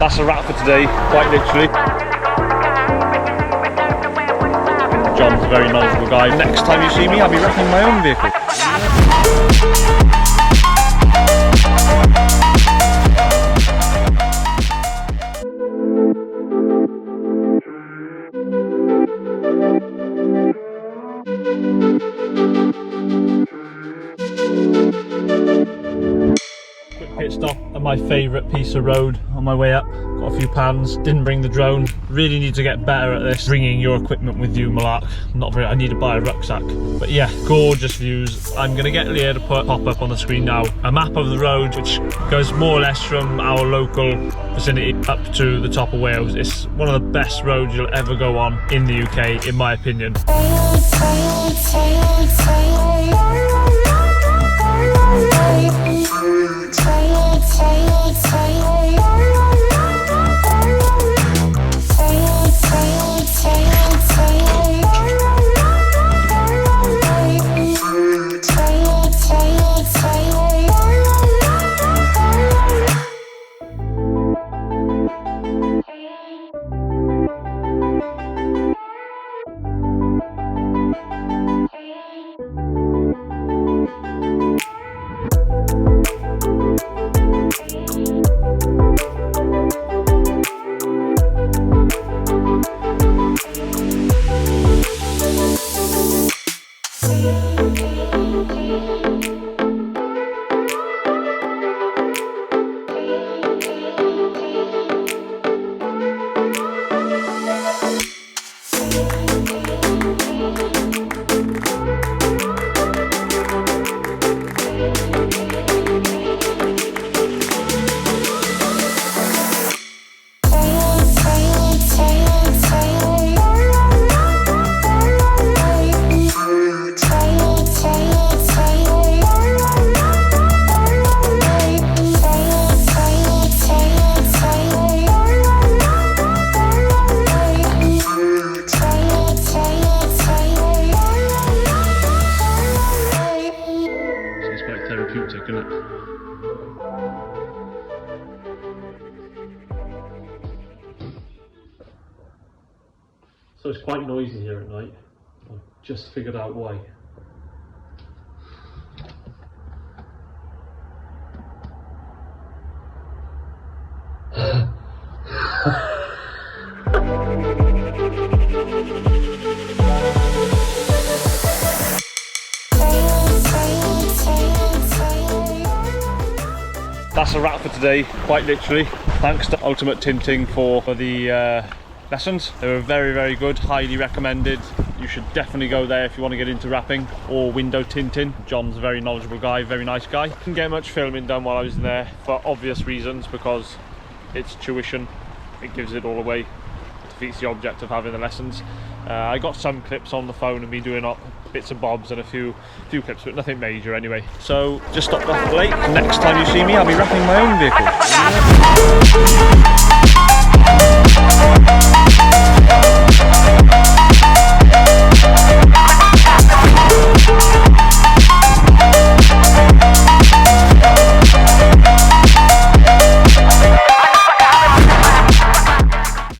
That's a wrap for today, quite literally. John's a very knowledgeable guy. Next time you see me, I'll be wrecking my own vehicle. Quick pit stop at my favourite piece of road on my way up. Got a few pans, didn't bring the drone. Really need to get better at this, bringing your equipment with you, Malak. Not very, I need to buy a rucksack. But yeah, gorgeous views. I'm gonna get Leah to pop up on the screen now a map of the road, which goes more or less from our local vicinity up to the top of Wales. It's one of the best roads you'll ever go on in the UK, in my opinion. Therapeutic, isn't it? So it's quite noisy here at night. I've just figured out why. That's a wrap for today, quite literally. Thanks to Ultimate Tinting for the lessons. They were very, very good, highly recommended. You should definitely go there if you want to get into wrapping or window tinting. John's a very knowledgeable guy, very nice guy. Didn't get much filming done while I was in there for obvious reasons, because it's tuition, it gives it all away, defeats the object of having the lessons. I got some clips on the phone of me doing up bits and bobs and a few clips, but nothing major anyway. So just stopped off at the lake. Next time you see me, I'll be wrapping my own vehicle.